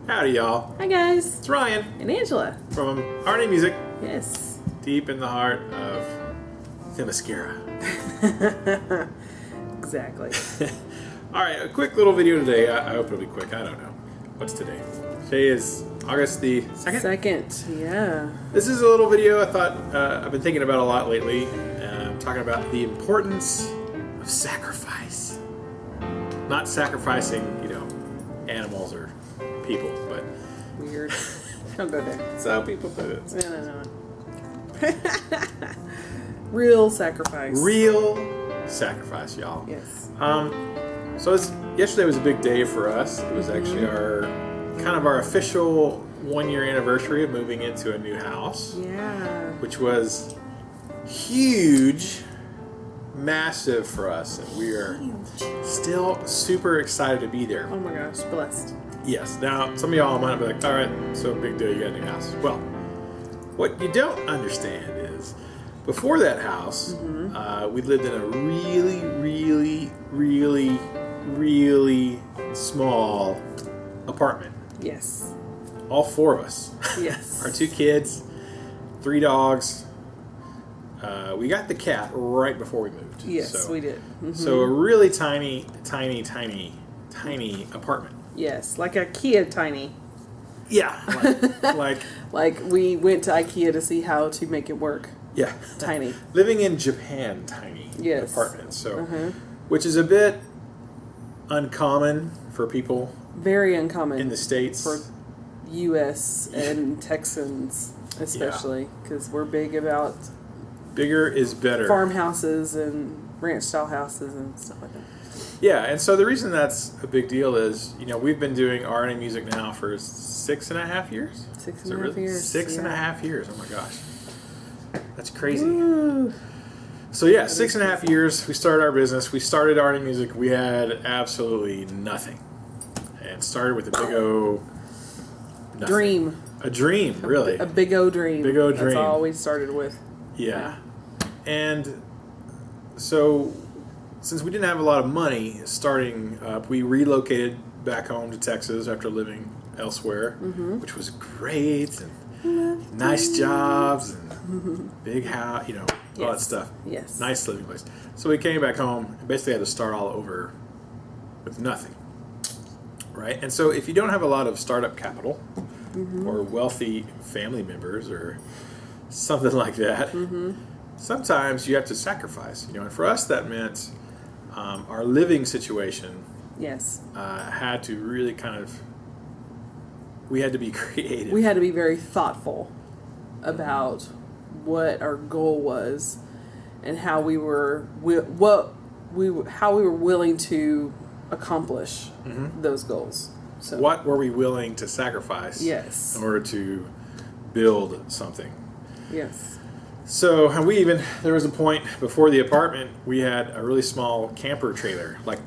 Howdy, y'all. Hi, guys. It's Ryan And Angela. from Howdy Music, Yes. deep in the heart of Themyscira. Exactly. All right, a quick little video today. I hope it'll be quick. I don't know. What's today? Today is August the 2nd. Second, yeah. This is a little video I thought I've been thinking about a lot lately. Talking about the importance of sacrifice. Not sacrificing, animals or people, but Weird. Don't go there. some people do it. No. Real sacrifice. Real sacrifice, y'all. Yes. So yesterday was a big day for us. It was actually our official 1-year anniversary of moving into a new house. Yeah. Which was huge, massive for us, and we are still super excited to be there. Oh my gosh, blessed. Yes. Now, some of y'all might be like, all right, so big deal, you got a new house. Well, what you don't understand is, before that house, we lived in a really small apartment. Yes. All 4 of us. Yes. Our 2 kids, 3 dogs. We got the cat right before we moved. Yes, we did. So a really tiny apartment. Yes, like IKEA tiny. Yeah, like Like we went to IKEA to see how to make it work. yeah, Tiny. living in Japan, tiny Yes. apartment. So, which is a bit uncommon for people Very uncommon in the States. for U.S. and Texans, especially, because we're big about Bigger is better. farmhouses and ranch-style houses and stuff like that. Yeah, and so the reason that's a big deal is, we've been doing R&A music now for 6.5 years. 6.5 years. 6.5 years. Oh my gosh, that's crazy. Woo. So yeah, 6.5 years. We started our business. We started R&A music. We had absolutely nothing, and started with a big O nothing. Dream. A dream, really. A big O dream. Big O dream. That's all we started with. Yeah. And so, since we didn't have a lot of money starting up, we relocated back home to Texas after living elsewhere, which was great, and nice jobs, and big house, all that stuff. Yes. Nice living place. So we came back home and basically had to start all over with nothing, right? And so if you don't have a lot of startup capital or wealthy family members or something like that, sometimes you have to sacrifice, and for us that meant our living situation Yes. had to really we had to be creative. We had to be very thoughtful about what our goal was and how we were willing to accomplish those goals. So What were we willing to sacrifice Yes. in order to build something? Yes. So there was a point before the apartment, we had a really small camper trailer. Like,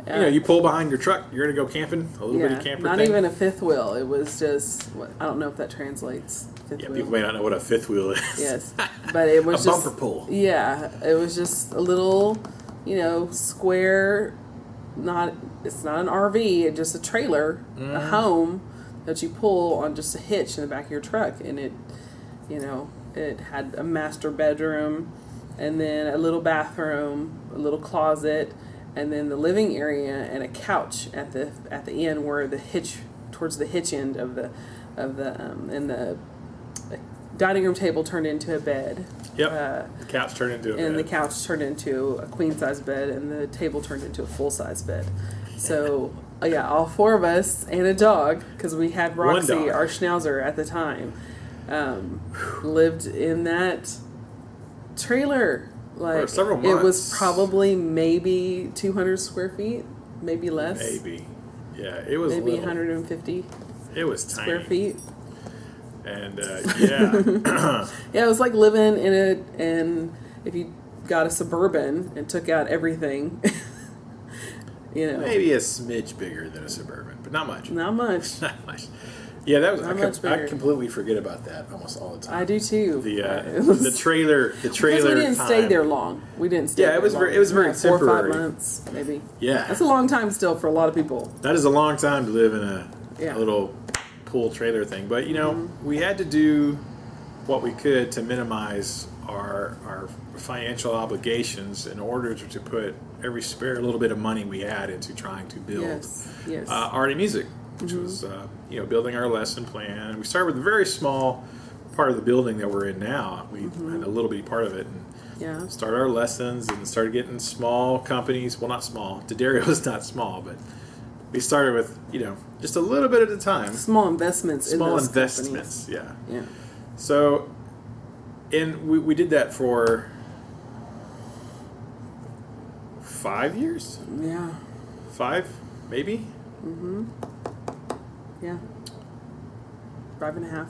you pull behind your truck, you're going to go camping, a little bitty camper not thing. even a fifth wheel. It was just, I don't know if that translates. Fifth wheel. People may not know what a fifth wheel is. Yes, but it was a just bumper pull. Yeah, it was just a little, square. It's not an RV. It's just a trailer, a home that you pull on just a hitch in the back of your truck, and it had a master bedroom, and then a little bathroom, a little closet, and then the living area and a couch at the end where the hitch towards the hitch end of the and the dining room table turned into a bed. Yep. The couch turned into a bed. And the couch turned into a queen size bed, and the table turned into a full size bed. So all 4 of us and a dog, because we had Roxy, our schnauzer at the time, lived in that trailer. For several months. It was probably maybe 200 square feet, maybe less. Maybe. Yeah, it was maybe little. 150 It was tiny. square feet. And yeah. Yeah, it was like living in if you got a Suburban and took out everything. Maybe a smidge bigger than a Suburban, but not much. Not much. Not much. Yeah, that was. Not I completely forget about that almost all the time. I do too. The trailer. Because we didn't stay there long. We didn't stay. Yeah, it was there long. it was very 4 or 5 temporary. months, maybe. Yeah, That's a long time still for a lot of people. That is a long time to live in a Yeah. a little pool trailer thing. But we had to do what we could to minimize our financial obligations in order to put every spare little bit of money we had into trying to build Howdy Music, which was building our lesson plan. We started with a very small part of the building that we're in now. We had a little bitty part of it, and started our lessons and started getting small companies. Well, not small. D'Addario's not small, but we started with just a little bit at a time. Small investments. Small in those investments. companies. Yeah. So, and we did that for 5 years. Yeah. 5, maybe. Yeah. 5.5.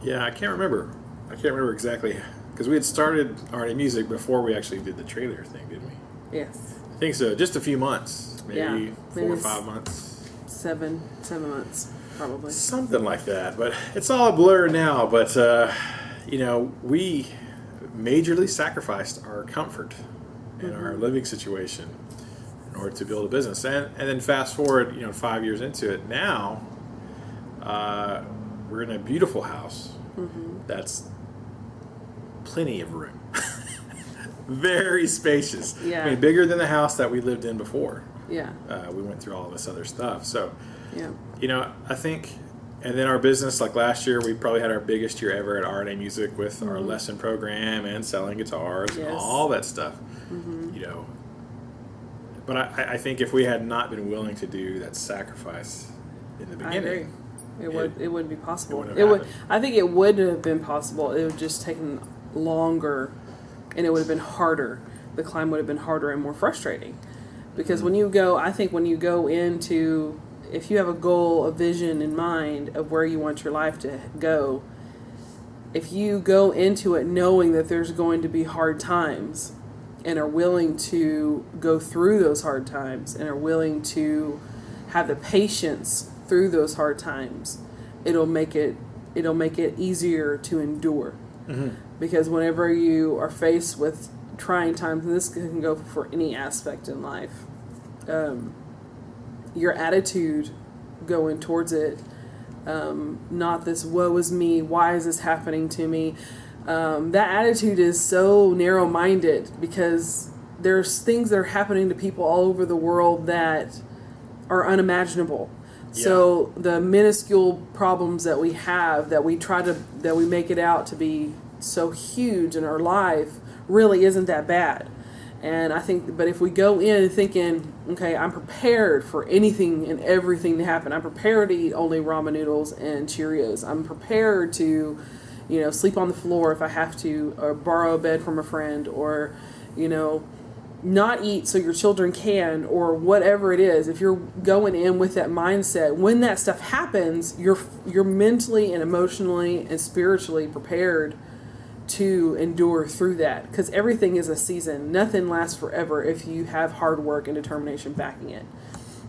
Yeah, I can't remember. I can't remember exactly because we had started Howdy Music before we actually did the trailer thing, didn't we? Yes. I think so. Just a few months, maybe 4 or maybe 5 months. 7 months, probably. Something like that. But it's all a blur now. But we majorly sacrificed our comfort and our living situation in order to build a business. And then fast forward, 5 years into it. Now, we're in a beautiful house that's plenty of room. Very spacious. Yeah. I mean, bigger than the house that we lived in before. Yeah. We went through all this other stuff. So, Yeah. I think, and then our business, like last year, we probably had our biggest year ever at Howdy Music with our lesson program and selling guitars and all that stuff. But I think if we had not been willing to do that sacrifice in the beginning, I agree. It wouldn't be possible. happened. I think it would have been possible. It would have just taken longer, and it would have been harder. The climb would have been harder and more frustrating, because when you go into, if you have a goal, a vision in mind of where you want your life to go, if you go into it knowing that there's going to be hard times, and are willing to go through those hard times, and are willing to have the patience through those hard times, it'll make it easier to endure. Because whenever you are faced with trying times, and this can go for any aspect in life, your attitude going towards it, not this woe is me, why is this happening to me, that attitude is so narrow-minded, because there's things that are happening to people all over the world that are unimaginable. So the minuscule problems that we have, that we make it out to be so huge in our life, really isn't that bad. And I think, but if we go in thinking, okay, I'm prepared for anything and everything to happen. I'm prepared to eat only ramen noodles and Cheerios. I'm prepared to, sleep on the floor if I have to, or borrow a bed from a friend, or, not eat so your children can, or whatever it is. If you're going in with that mindset, when that stuff happens, you're mentally and emotionally and spiritually prepared to endure through that, because everything is a season. Nothing lasts forever if you have hard work and determination backing it.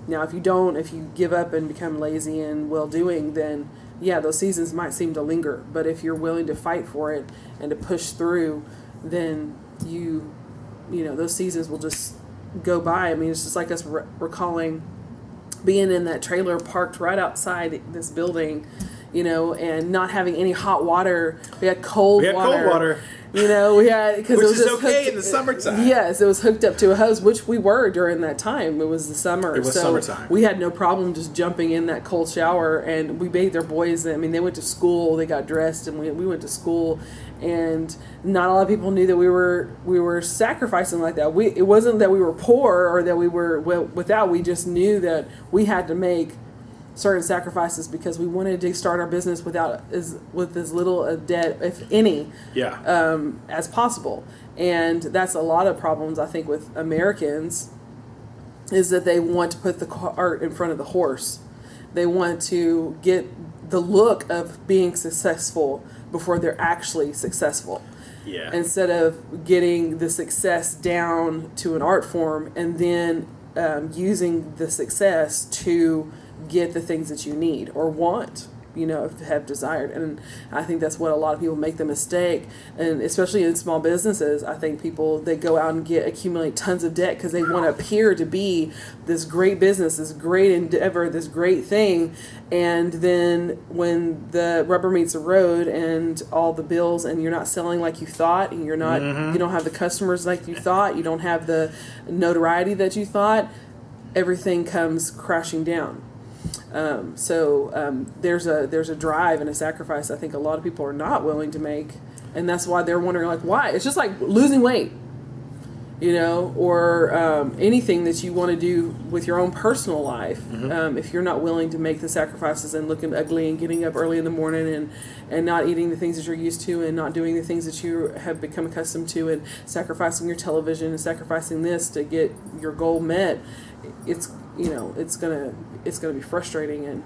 Now, if you give up and become lazy and well-doing, then those seasons might seem to linger. But if you're willing to fight for it and to push through, then those seasons will just go by. I mean, it's just like us recalling being in that trailer parked right outside this building, and not having any hot water. We had cold water. We had, because which it was is just okay hooked, in the summertime. Yes, it was hooked up to a hose, which we were during that time. It was the summer. It was summertime. We had no problem just jumping in that cold shower, and we bathed our boys. I mean, they went to school, they got dressed, and we went to school. And not a lot of people knew that we were sacrificing like that. It wasn't that we were poor or that we were without. We just knew that we had to make certain sacrifices because we wanted to start our business with as little debt, if any, as possible. And that's a lot of problems, I think, with Americans, is that they want to put the cart in front of the horse. They want to get the look of being successful before they're actually successful. Yeah. Instead of getting the success down to an art form and then using the success to get the things that you need or want, have desired. And I think that's what a lot of people make the mistake, and especially in small businesses, I think people, they go out and accumulate tons of debt because they want to appear to be this great business, this great endeavor, this great thing. And then when the rubber meets the road and all the bills, and you're not selling like you thought, and you don't have the customers like you thought, you don't have the notoriety that you thought, everything comes crashing down. There's a drive and a sacrifice I think a lot of people are not willing to make, and that's why they're wondering, like, why. It's just like losing weight, or anything that you want to do with your own personal life. If you're not willing to make the sacrifices and looking ugly and getting up early in the morning and not eating the things that you're used to and not doing the things that you have become accustomed to, and sacrificing your television and sacrificing this to get your goal met, it's gonna be frustrating. And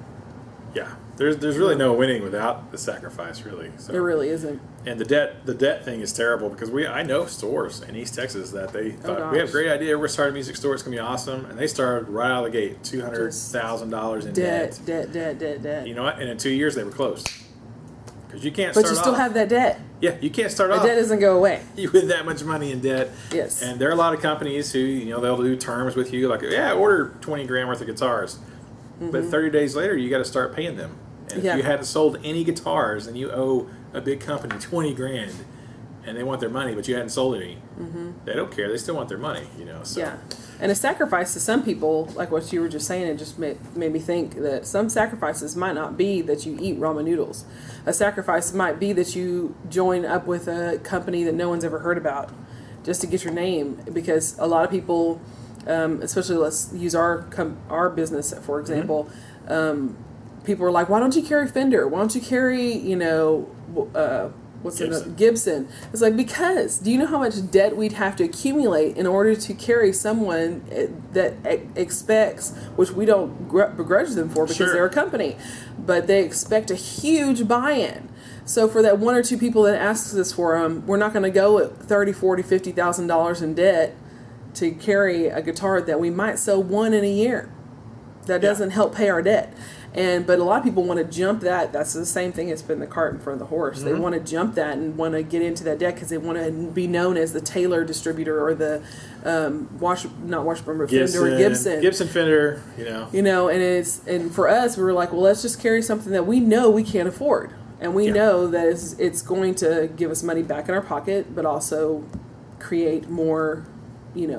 yeah, there's really no winning without the sacrifice, really. So. There really isn't. And the debt thing is terrible, because I know stores in East Texas that they thought, we have a great idea, we're starting a music store, it's gonna be awesome, and they started right out of the gate, $200,000 in debt. Debt. You know what? And in 2 years they were closed, because you can't. But you still have that debt. Yeah, you can't start off. The debt doesn't go away. With that much money in debt. Yes. And there are a lot of companies who, they'll do terms with you, like, order 20 grand worth of guitars. But 30 days later, you got to start paying them. And if you hadn't sold any guitars, and you owe a big company 20 grand, and they want their money, but you hadn't sold any, they don't care. They still want their money, So. Yeah. And a sacrifice to some people, like what you were just saying, it just made me think that some sacrifices might not be that you eat ramen noodles. A sacrifice might be that you join up with a company that no one's ever heard about just to get your name. Because a lot of people, especially let's use our business, for example, people are like, why don't you carry Fender? Why don't you carry, Gibson. It's like, because do you know how much debt we'd have to accumulate in order to carry someone that expects, which we don't begrudge them for, because they're a company, but they expect a huge buy-in. So for that one or two people that asks us for them, we're not going to go at $30,000, $40,000, $50,000 in debt to carry a guitar that we might sell one in a year. That doesn't help pay our debt. But a lot of people want to jump that. That's the same thing as putting the cart in front of the horse. They want to jump that and want to get into that debt because they want to be known as the Taylor distributor or the Gibson Fender. And for us, we were like, well, let's just carry something that we know we can't afford, and we know that it's going to give us money back in our pocket, but also create more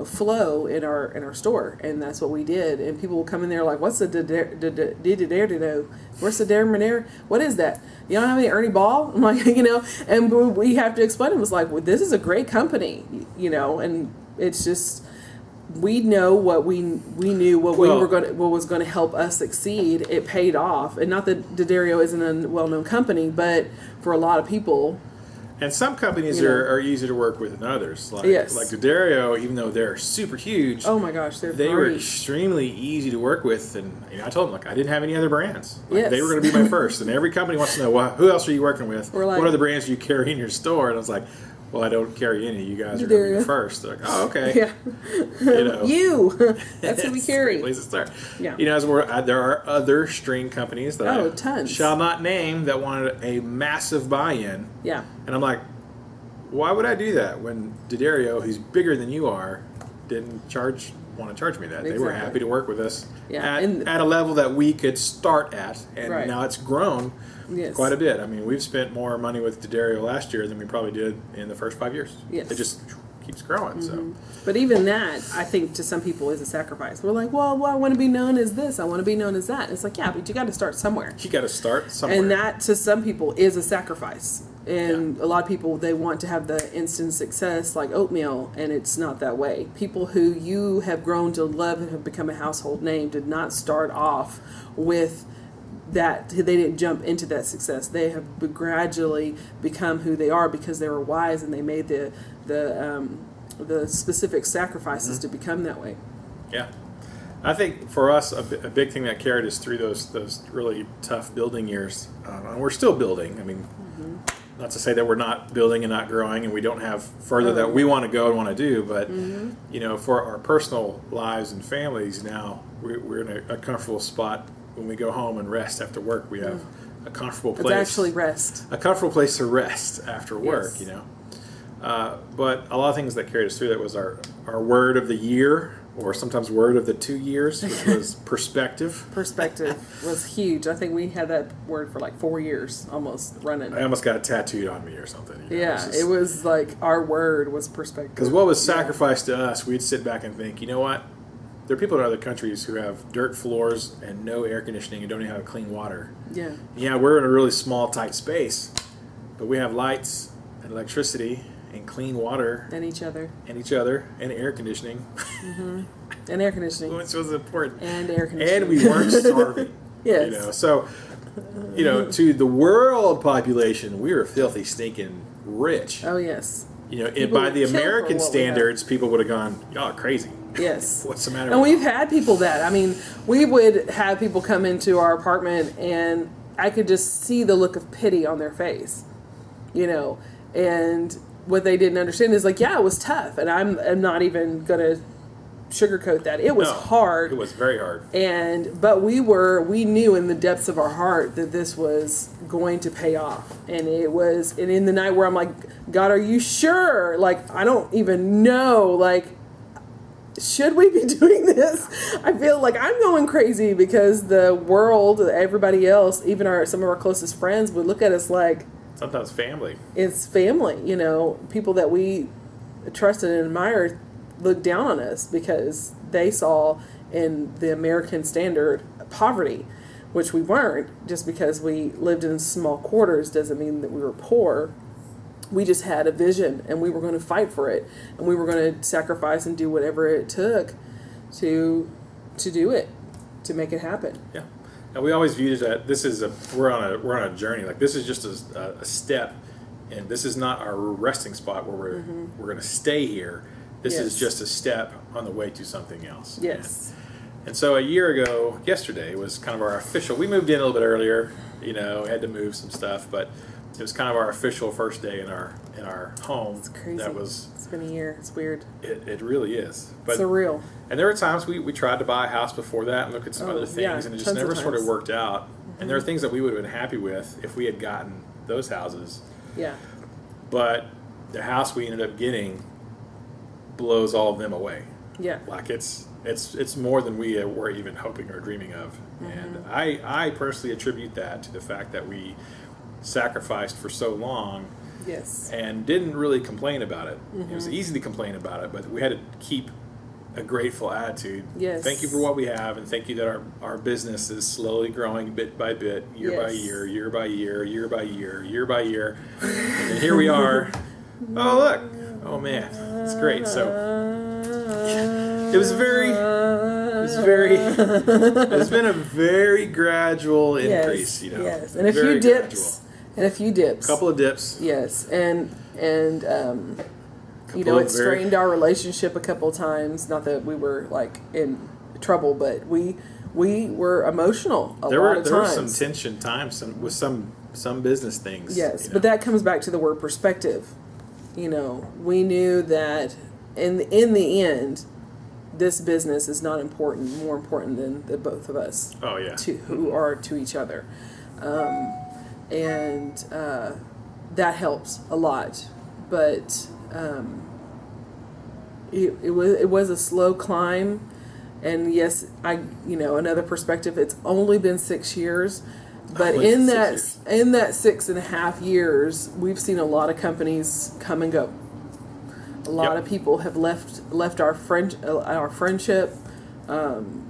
flow in our store. And that's what we did. And people will come in there like, what's the where's the Derriere? What is that? You don't have any Ernie Ball? I'm like, and we have to explain it. It was like, well, this is a great company, and it's just, we know what we knew what was going to help us succeed. It paid off. And not that D'Addario isn't a well-known company, but for a lot of people. And some companies are easier to work with than others. Like D'Addario, even though they're super huge. Oh my gosh, they were extremely easy to work with. And I told them, I didn't have any other brands. They were going to be my first. And every company wants to know, well, who else are you working with? What are the brands you carry in your store? And I was like, well, I don't carry any. You guys are going to be first. They're like, oh, okay. Yeah. That's who we carry. Place to start. Yeah. There are other string companies that I tons. Shall not name that wanted a massive buy-in. Yeah. And I'm like, why would I do that when D'Addario, who's bigger than you are, didn't want to charge me that? Exactly. They were happy to work with us at a level that we could start at, and now it's grown quite a bit. I mean, we've spent more money with D'Addario last year than we probably did in the first 5 years. Yes. It just keeps growing. So, but even that, I think, to some people is a sacrifice. We're like, well, I want to be known as this. I want to be known as that. And it's like, yeah, but you got to start somewhere. You got to start somewhere. And that, to some people, is a sacrifice. And a lot of people, they want to have the instant success like oatmeal, and it's not that way. People who you have grown to love and have become a household name did not start off with that. They didn't jump into that success. They have gradually become who they are because they were wise and they made the specific sacrifices to become that way. Yeah. I think for us, a big thing that carried us through those really tough building years, and we're still building. I mean, not to say that we're not building and not growing, and we don't have further that we want to go and want to do, but for our personal lives and families now, we're in a comfortable spot when we go home and rest after work. We have a comfortable It's place. actually rest. A comfortable place to rest after work, Yes. you know. But a lot of things that carried us through that was our word of the year, or sometimes word of the 2 years, which was perspective. Perspective was huge. I think we had that word for like 4 years almost running. I almost got it tattooed on me or something. You know? Yeah, it was like our word was perspective. Because what was sacrificed to us, we'd sit back and think, you know what? There are people in other countries who have dirt floors and no air conditioning and don't even have clean water. Yeah. Yeah, we're in a really small, tight space, but we have lights and electricity and clean water And each other. and air conditioning. And air conditioning. Which was important. And air conditioning. And we weren't starving. Yes. You know, so, you know, to the world population, we were filthy, stinking rich. Oh, yes. You know, People by the would kill for American what we had. standards, people would have gone, y'all are crazy. Yes. What's the matter And with we've had people that, I mean, we would have people come into our apartment and I could just see the look of pity on their face, you know, and what they didn't understand is like, yeah, it was tough. And I'm not even going to sugarcoat that. It was hard. It was very hard. But we knew in the depths of our heart that this was going to pay off. And in the night where I'm like, God, are you sure? Like, I don't even know. Like, should we be doing this? I feel like I'm going crazy because the world, everybody else, even some of our closest friends would look at us like, Sometimes family. it's family, you know, people that we trusted and admired looked down on us because they saw in the American standard poverty, which we weren't. Just because we lived in small quarters doesn't mean that we were poor. We just had a vision and we were going to fight for it, and we were going to sacrifice and do whatever it took to do it, to make it happen. Yeah. And we always viewed it that we're on a journey. Like, this is just a step, and this is not our resting spot where we're going to stay here. This is just a step on the way to something else. Yes. And so a year ago, yesterday was kind of our official. We moved in a little bit earlier, you know, had to move some stuff, but it was kind of our official first day in our home. It's crazy. It's been a year. It's weird. It really is. But Surreal. And there were times we tried to buy a house before that and look at some other things, yeah, and it just tons of never sort of times. worked out. And there are things that we would have been happy with if we had gotten those houses. Yeah. But the house we ended up getting blows all of them away. Yeah. Like, it's more than we were even hoping or dreaming of. And I personally attribute that to the fact that we sacrificed for so long. Yes. And didn't really complain about it. It was easy to complain about it, but we had to keep a grateful attitude. Yes. Thank you for what we have, and thank you that our business is slowly growing bit by bit, year by year, year by year, year by year, year by year. And here we are. Oh, look. Oh, man. It's great. So it's been a very gradual increase, you know. Yes. And a Very few dips. gradual. And a few dips. Couple of dips. Yes. And you know, of it strained our relationship a couple of times. Not that we were like in trouble, but we were emotional a lot of times. There were some tension times with some business things. Yes, you know. but that comes back to the word perspective. You know, we knew that in the end, this business is not more important than the both of us. Oh yeah. Who are to each other, and that helps a lot. But it was a slow climb, and yes, another perspective. It's only been 6 years, but in that 6.5 years, we've seen a lot of companies come and go. A lot of people have left our friendship.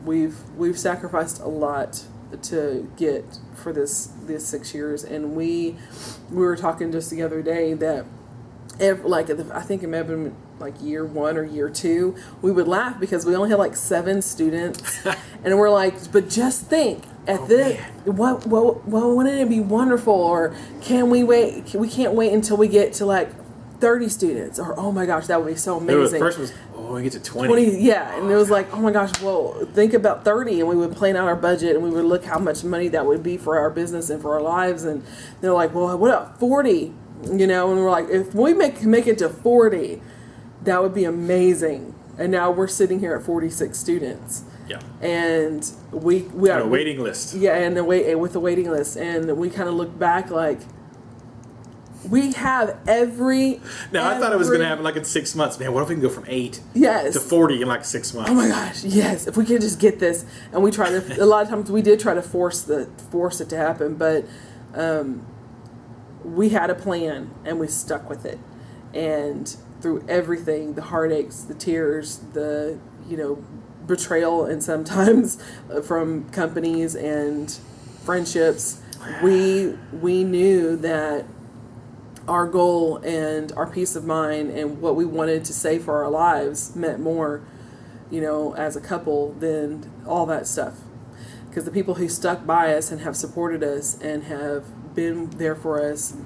We've sacrificed a lot to get for this 6 years, and we were talking just the other day that I think it may have been like year 1 or year 2, we would laugh because we only had like 7 students, and we're like, but just think at what wouldn't it be wonderful, or can we wait? We can't wait until we get to like 30 students, or oh my gosh, that would be so amazing. The first was, we get to 20. Yeah, and it was like, oh my gosh, well, think about 30, and we would plan out our budget, and we would look how much money that would be for our business and for our lives, and they're like, well, what about 40? You know, and we're like, if we make it to 40, that would be amazing. And now we're sitting here at 46 students, Yeah. And we On a waiting list. Yeah, and with the waiting list, and we kind of look back like we have every. Now I thought it was going to happen like in 6 months. Man, what if we can go from 8 yes to 40 in like 6 months? Oh my gosh, yes! If we could just get this, and we try to. A lot of times we did try to force it to happen, but we had a plan and we stuck with it, and through everything, the heartaches, the tears, the betrayal, and sometimes from companies and friendships, we knew that our goal and our peace of mind and what we wanted to say for our lives meant more, as a couple than all that stuff. Because the people who stuck by us and have supported us and have been there for us,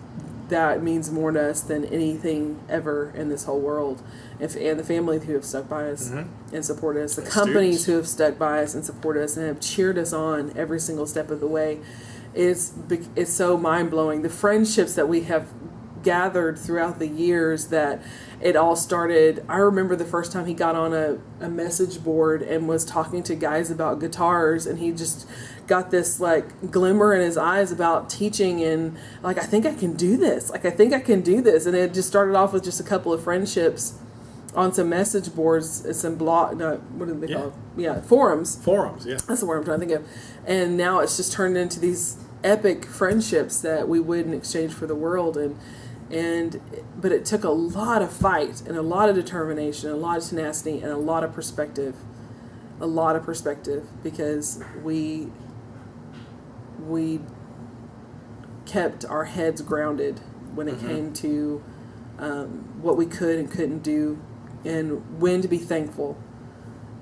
that means more to us than anything ever in this whole world. And the family who have stuck by us and supported us, the companies who have stuck by us and supported us and have cheered us on every single step of the way, it's so mind-blowing. The friendships that we have gathered throughout the years, that it all started. I remember the first time he got on a message board and was talking to guys about guitars, and he just got this like glimmer in his eyes about teaching, and like, I think I can do this. And it just started off with just a couple of friendships on some message boards, some what are they called? Yeah, forums. Forums, yeah. That's the word I'm trying to think of. And now it's just turned into these epic friendships that we wouldn't exchange for the world. But it took a lot of fight and a lot of determination, a lot of tenacity, and a lot of perspective, because we kept our heads grounded when it came to what we could and couldn't do, and when to be thankful,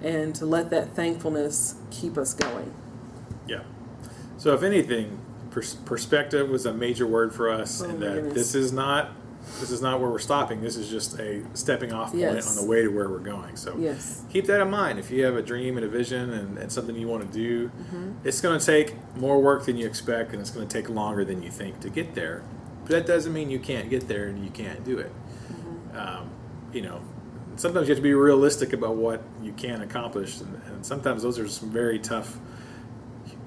and to let that thankfulness keep us going. Yeah. So if anything, perspective was a major word for us, and that this is not where we're stopping. This is just a stepping off point on the way to where we're going. So keep that in mind. If you have a dream and a vision and something you want to do, it's going to take more work than you expect, and it's going to take longer than you think to get there. But that doesn't mean you can't get there and you can't do it. Sometimes you have to be realistic about what you can accomplish, and sometimes those are some very tough,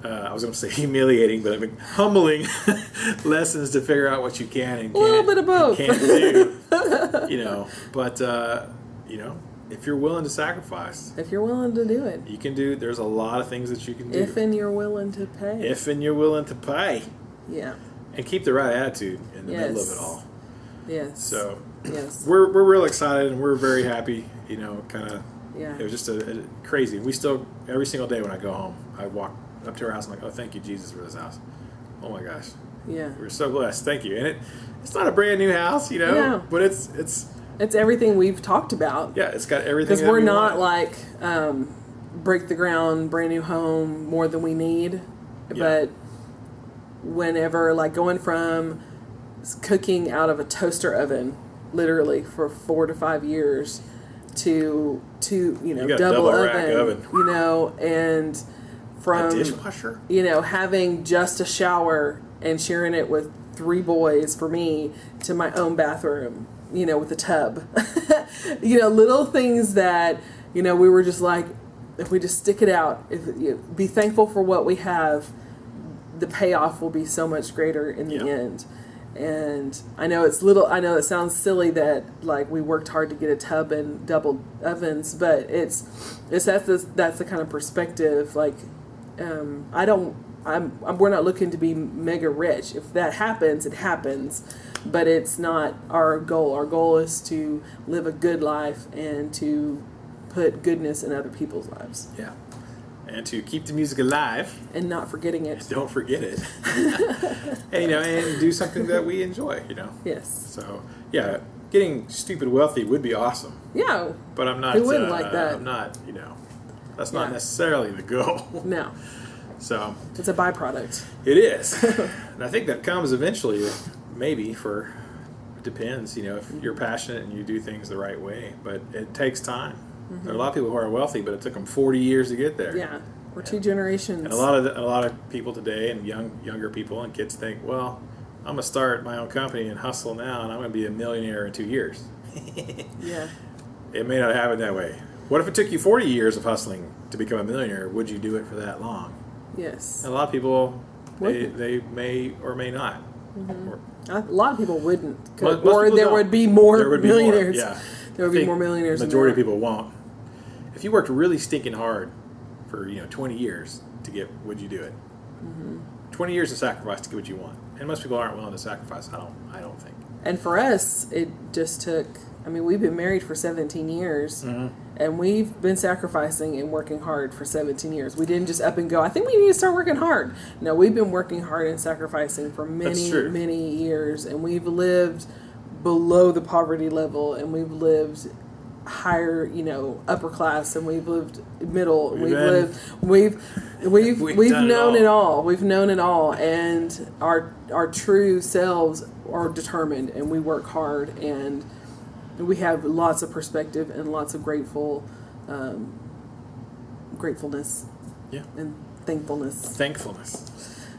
I was going to say humiliating, but I mean humbling lessons to figure out what you can and can't, a little bit of both. Can't do. But if you're willing to sacrifice, if you're willing to do it, you can do. There's a lot of things that you can do. If and you're willing to pay. Yeah. And keep the right attitude in the middle of it all. Yes. So we're real excited, and we're very happy. It was just a crazy. We still, every single day when I go home, I walk up to our house. I'm like, oh, thank you, Jesus, for this house. Oh my gosh. Yeah. We're so blessed. Thank you. And it's not a brand new house, but it's everything we've talked about. Yeah, it's got everything. Because we're not like break the ground, brand new home, more than we need. Yeah. But whenever, like, going from cooking out of a toaster oven, literally for 4 to 5 years, to double oven, and from a dishwasher, having just a shower and sharing it with 3 boys for me, to my own bathroom, with a tub, little things that, we were just like, if we just stick it out, be thankful for what we have, the payoff will be so much greater in the end. And I know it sounds silly that, like, we worked hard to get a tub and double ovens, but that's the kind of perspective. Like, we're not looking to be mega rich. If that happens, it happens, but it's not our goal. Our goal is to live a good life and to put goodness in other people's lives. Yeah. And to keep the music alive. And not forgetting it. Don't forget it. and do something that we enjoy, Yes. So, getting stupid wealthy would be awesome. Yeah. But I'm not. Who wouldn't like that? I'm not, that's not necessarily the goal. No. So. It's a byproduct. It is. And I think that comes eventually, maybe, it depends, if you're passionate and you do things the right way. But it takes time. There are a lot of people who are wealthy, but it took them 40 years to get there. Yeah, or 2 generations. And a lot of people today, and younger people and kids, think, well, I'm gonna start my own company and hustle now, and I'm gonna be a millionaire in 2 years. Yeah. It may not happen that way. What if it took you 40 years of hustling to become a millionaire? Would you do it for that long? Yes. And a lot of people, Wouldn't. they may or may not. Or, A lot of people wouldn't. Most Or people there don't. would be more There would be millionaires. more, yeah. There would I be think more millionaires. The than majority of there people won't. If you worked really stinking hard for 20 years to get, would you do it? 20 years of sacrifice to get what you want, and most people aren't willing to sacrifice. I don't think. And for us, it just took. I mean, we've been married for 17 years, and we've been sacrificing and working hard for 17 years. We didn't just up and go, I think we need to start working hard. No, we've been working hard and sacrificing for many, many years, and we've lived below the poverty level, and we've lived higher, upper class, and we've lived middle. We've known it all. We've known it all, and our true selves are determined, and we work hard, and we have lots of perspective and lots of gratefulness, and thankfulness.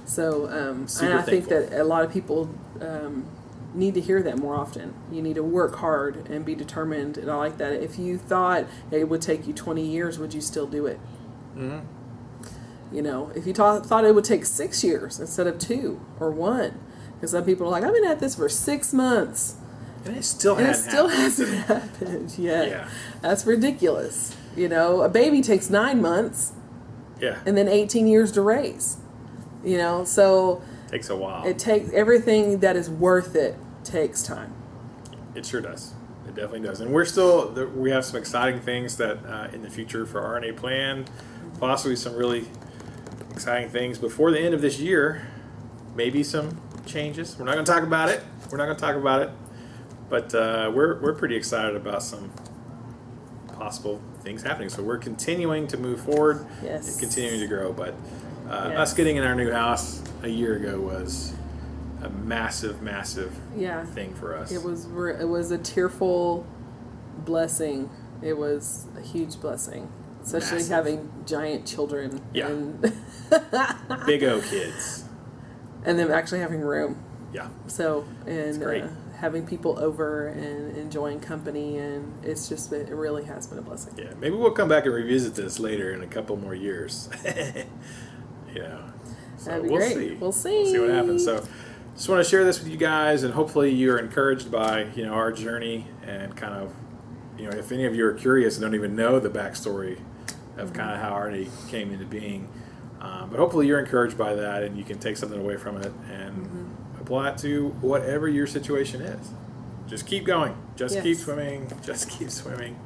So, and I think that a lot of people need to hear that more often. You need to work hard and be determined, and I like that. If you thought it would take you 20 years, would you still do it? If you thought it would take 6 years instead of 2 or 1, because some people are like, I've been at this for 6 months. And it still hasn't happened yet. Yeah. That's ridiculous. A baby takes 9 months. Yeah. And then 18 years to raise. So takes a while. It takes everything that is worth it takes time. It sure does. It definitely does. And we have some exciting things that in the future for RNA planned, possibly some really exciting things before the end of this year. Maybe some changes. We're not going to talk about it. But we're pretty excited about some possible things happening. So we're continuing to move forward and continuing to grow. But us getting in our new house a year ago was a massive thing for us. It was a tearful blessing. It was a huge blessing, especially having giant children. Yeah. And Big O kids. And them actually having room. Yeah. So, It's great. Having people over and enjoying company, and it really has been a blessing. Yeah, maybe we'll come back and revisit this later in a couple more years. So That'd be great. We'll see. We'll see what happens. So, just want to share this with you guys, and hopefully you're encouraged by our journey, and kind of if any of you are curious and don't even know the backstory of kind of how RNA came into being, but hopefully you're encouraged by that, and you can take something away from it and apply it to whatever your situation is. Just keep going. Just keep swimming. Just keep swimming.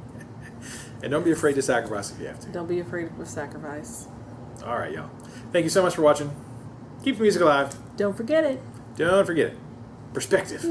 And don't be afraid to sacrifice if you have to. Don't be afraid of sacrifice. All right, y'all. Thank you so much for watching. Keep the music alive. Don't forget it. Don't forget it. Perspective.